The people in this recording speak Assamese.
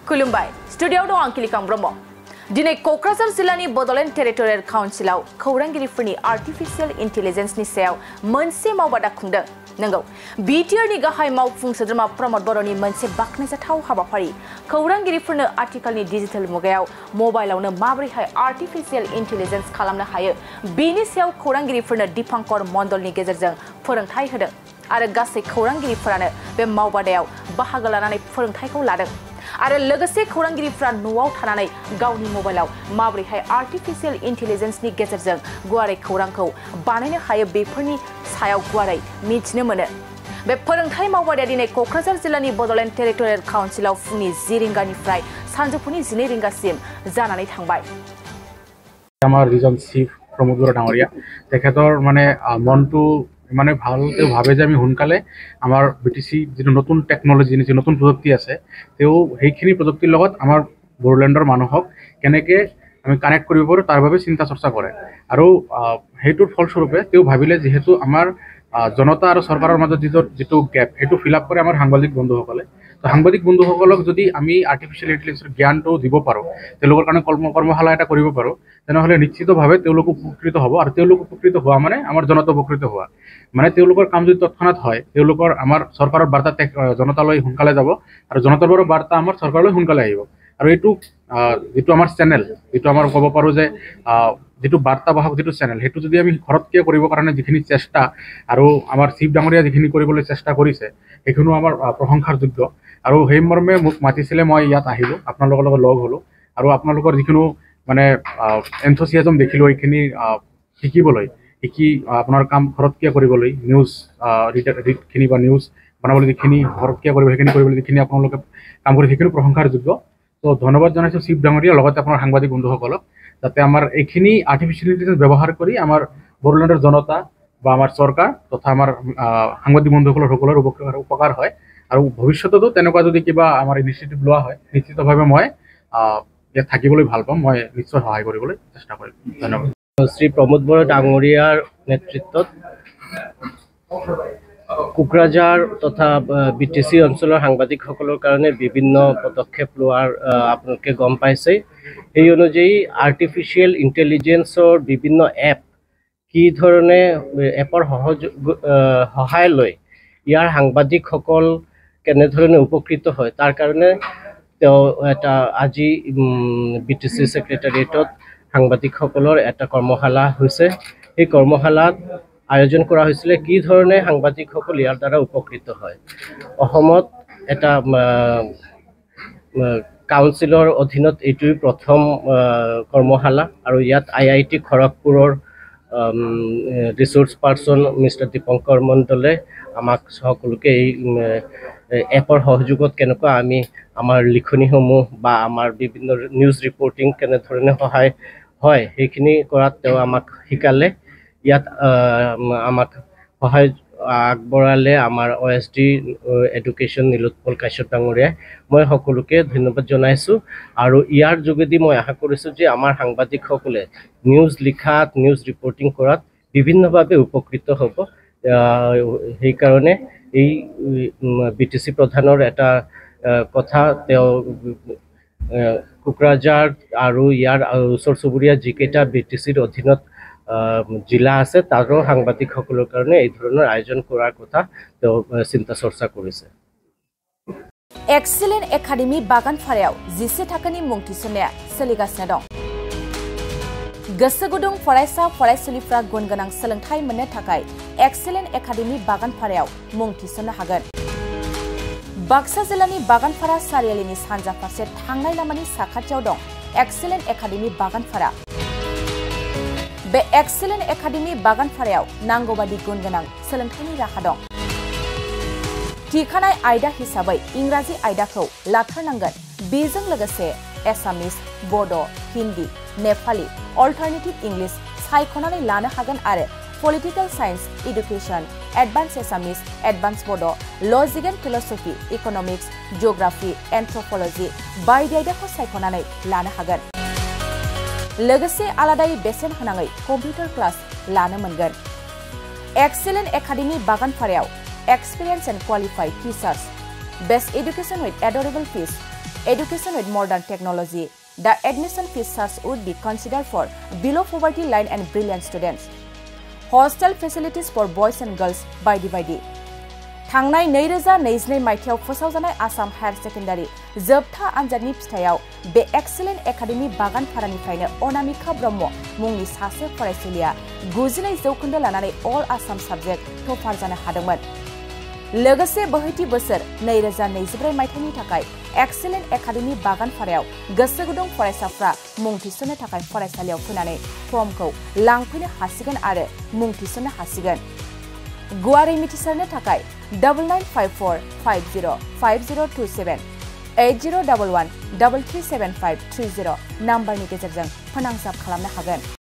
खुलुमबाय स्टुडियोआव दं आं किलिकां ब्रह्म दिनै क'क्राझार जिल्लानि बड'लेण्ड टेरिटरियेल काउन्सिलाव खौरांगिरिफोरनि आर्टिफिशियेल इन्टेलिजेन्सनि सायाव मोनसे मावबादा खुंदों नंगौ बिटिआरनि गाहाय मावफुं सोद्रोमा प्रमद बर'नि मोनसे बाख्नायजाथाव हाबाफारि खौरांगिरिफोरनो आथिखालनि डिजिटेल मुगायाव मबाइलावनो माबोरैहाय आर्टिफिशियेल इन्टेलिजेन्स खालामनो हायो बेनि सायाव खौरांगिरिफोरनो दीपांकर मण्डलनि गेजेरजों फोरोंथाय होदों आरो गासै खौरांगिरिफोरानो बे मावबादायाव बाहागो लानानै फोरोंथायखौ लादों आरो लोगोसे खौरांगिरिफ्रा न'आव थानानै गावनि मबाइलाव माबोरैहाय आर्टिफिशियेल इन्टेलिजेन्सनि गेजेरजों गुवारै खौरांखौ बानायनो हायो बेफोरनि सायाव गुवारै मिथिनो मोनो बे फोरोंथाय मावबादाया दिनै क'क्राझार जिल्लानि बड'लेण्ड टेरिटरियेल काउन्सिलाव फुंनि 10 रिंगानिफ्राय सानजौफुनि 12 रिंगासिम जानानै थांबाय আমার রিজন চিফ প্রমোদ বড় ডাঙরিয়া তেখেতৰ মানে মনটো মানে ভালকে ভাবে যে আমি সোনকালে আমাৰ বিটিসি যেটো নতুন টেকনলজি যে নতুন প্ৰযুক্তি আছে তেও সেইখিনি প্ৰযুক্তিৰ লগত আমাৰ বড়োলেণ্ডৰ মানুহক কেনেকে আমি কানেক্ট কৰিব পাৰো তাৰ বাবে চিন্তা চৰ্চা কৰে আৰু হেইটোৰ ফলস্বৰূপে তেও ভাবিলে যেহেতু আমাৰ জনতা আৰু চৰকাৰৰ মাজত যেটো গ্যাপ হেতু ফিল আপ কৰে আমাৰ সাংবাদিক বন্ধুসকলে তো সাংবাদিক বন্ধুসকলক যদি আমি আৰ্টিফিশিয়াল ইন্টেলিজেন্সৰ জ্ঞানটো দিব পাৰো তেওঁলোকৰ কাৰণে কৰ্মশালা এটা কৰিব পাৰো তেনেহলে নিশ্চিতভাৱে তেওঁলোক উপকৃত হ'ব আৰু তেওঁলোক উপকৃত হোৱা মানে আমাৰ জনতা উপকৃত হোৱা মানে তেওঁলোকৰ কাম যদি তৎক্ষণাত হয় তেওঁলোকৰ আমাৰ চৰকাৰৰ বাৰ্তা জনতালৈ সোনকালে যাব আৰু জনতাৰ বাৰ্তা আমাৰ চৰকাৰলৈ সোনকালে আহিব আৰু এইটো যেটো আমাৰ চেনেল যেটো আমাৰ ক'ব পাৰো যে যেটো বাৰ্তা বাহক যেটো চেনেল হেতু যদি আমি ঘৰতকে কৰিব কাৰণে যিখিনি চেষ্টা আৰু আমাৰ চিফ ডাঙৰীয়া যিখিনি কৰিবলৈ চেষ্টা কৰিছে এইখনো আমাৰ প্ৰশংসাৰ যোগ্য আৰু হেই মৰ্মে মোক মাতিছিলে মই ইয়াত আহিলো আপোনালোকৰ লগত লগ হলো আৰু আপোনালোকৰ যিখিনি মানে এনথুচিয়াজম দেখিলো এইখিনি শিকিবলৈ আপোনাৰ কাম ঘৰতকে কৰিবলৈ নিউজ ৰিডখিনি বা নিউজ বনাবলৈ যিখিনি ঘৰতকে কৰিব সেইখিনি কৰিবলৈ যিখিনি আপোনালোকে কাম কৰি সেইখিনি প্ৰশংসাৰ যোগ্য তো ধন্যবাদ জনাইছো চিফ ডাঙৰীয়া লগতে আপোনাৰ সাংবাদিক বন্ধুসকলক যাতে আমাৰ এইখিনি আৰ্টিফিশিয়াল ইন্টেলিজেন্স ব্যৱহাৰ কৰি আমাৰ বড়োলেণ্ডৰ জনতা বা আমাৰ চৰকাৰ তথা আমাৰ সাংবাদিক বন্ধুসকলৰ সকলৰ উপকাৰ হয় আৰু ভৱিষ্যততো তেনেকুৱা যদি কিবা আমাৰ ইনিচিয়েটিভ লোৱা হয় নিশ্চিতভাৱে মই ইয়াত থাকিবলৈ ভাল পাম মই নিশ্চয় সহায় কৰিবলৈ চেষ্টা কৰিম ধন্যবাদ শ্ৰী প্ৰমোদ বড়ো ডাঙৰীয়াৰ নেতৃত্বত কোকৰাঝাৰ তথা বিটিসি অঞ্চলৰ সাংবাদিকসকলৰ কাৰণে বিভিন্ন পদক্ষেপ লোৱাৰ আপোনালোকে গম পাইছে এই অনুযায়ী আৰ্টিফিশিয়াল ইন্টেলিজেন্সৰ বিভিন্ন এপ কি ধৰণে এপৰ সহায় লৈ ইয়াৰ সাংবাদিকসকল কেনেধৰণে উপকৃত হয় তাৰ কাৰণে তেওঁ এটা আজি বিটিসি সেক্ৰেটাৰিয়েটত সাংবাদিকসকলৰ এটা কৰ্মশালা হৈছে এই কৰ্মশালাত আয়োজন কৰা হৈছিল কি ধৰণে সাংবাদিকসকল ইয়াৰ দ্বাৰা উপকৃত হয় অসমত এটা কাউন্সিলৰ অধীনত এইটোই প্ৰথম কৰ্মশালা আৰু ইয়াত IIT খড়গপুৰৰ resource person mister Dipankar মণ্ডলে আমাক সকলোকে এই এপৰ সহযোগত কেনেকুৱা আমি আমাৰ লিখনিসমূহ বা আমাৰ বিভিন্ন নিউজ ৰিপৰ্টিং কেনে ধৰণে সহায় হয় সেইখিনি কৰাত তেওঁ আমাক শিকালে ইয়াত আমাক সহায় আগবঢ়ালে আমাৰ OSD এডুকেশ্যন নীলোৎপল কাশ্যপ ডাঙৰীয়া মই সকলোকে ধন্যবাদ জনাইছো আৰু ইয়াৰ যোগেদি মই আশা কৰিছো যে আমাৰ সাংবাদিকসকলে নিউজ লিখাত নিউজ ৰিপৰ্টিং কৰাত বিভিন্নভাৱে উপকৃত হ'ব সেই কাৰণে এই বিটিসি প্ৰধানৰ এটা কথা তেওঁ কোকৰাঝাৰ আৰু ইয়াৰ ওচৰ চুবুৰীয়া যিকেইটা বিটিসিৰ অধীনত জিলা আছে তাৰো সাংবাদিকসকলৰ কাৰণে এই ধৰণৰ আয়োজন কৰাৰ কথা তেওঁ চিন্তা চৰ্চা কৰিছে এক্সেলেন্ট একাডেমি बागानफारायाव 10 थाखोनि मुं थिसननाया सोलिगासिनो दं गोसो गुदुं फरायसा फरायसुलिफ्रा गुनगोनां सोलोंथाय मोननो थाखाय एक्सेलेन्ट एकाडेमी बागानफारायाव मुं थिसननो हागोन बाक्सा जिल्लानि बागानफारा सारियालिनि सानजा फारसे थांनाय लामानि साखाथियाव दं एक्सेलेन्ट एकाडेमी बागानफारा बे एक्सेलेन्ट एकाडेमी बागानफारायाव नांगौबादि गुनगोनां सोलोंथायनि राहा दं थिखानाय आयदा हिसाबै इंराजि आयदाखौ लाथारनांगोन बेजों लोगोसे एसामिस बड' हिन्दी नेपाली अल्टारनेटिभ इंलिश सायख'नानै लानो हागोन आरो political science education advance Assamese advance Bodo' logic and philosophy economics geography anthropology बायदि आयदाखौ सायख'नानै लानो हागोन लोगोसे आलादायै बेसेन होनाङै कम्पिउटार क्लास लानो मोनगोन एक्सेलेन्ट एकाडेमी बागानफारायाव experience and qualified teachers best education with adorable fees education with modern technology. The admission fees charge would be considered for below poverty line and brilliant students. Hostel facilities for boys and girls by divided. थांनाय 2022 मायथाइयाव फोसावजानाय आसाम हायर सेकेन्डारि जोबथा आनजादनि फिथायाव बे एक्सेलेन्ट एकाडेमि बागानपारानिफ्रायनो अनामिका ब्रह्म मुंनि सासे फरायसुलिया 99 जौखोन्दो लानानै अल आसाम साबजेक्ट टपार जानो हादोंमोन। लोगोसे बोहैथि बोसोर 2024 मायथाइनि थाखाय एक्सेलेन्ट एकाडेमि बागानपारायाव गोसो गुदुं फरायसाफ्रा मुं थिसननो थाखाय फरायसालियाव फैनानै फर्मखौ लांफैनो हासिगोन आरो मुं थिसननो हासिगोन। गुवारै मिथिसारनो थाखाय 9954505027 8011337530 नाम्बारनि गेजेरजों फोनांजाब खालामनो हागोन।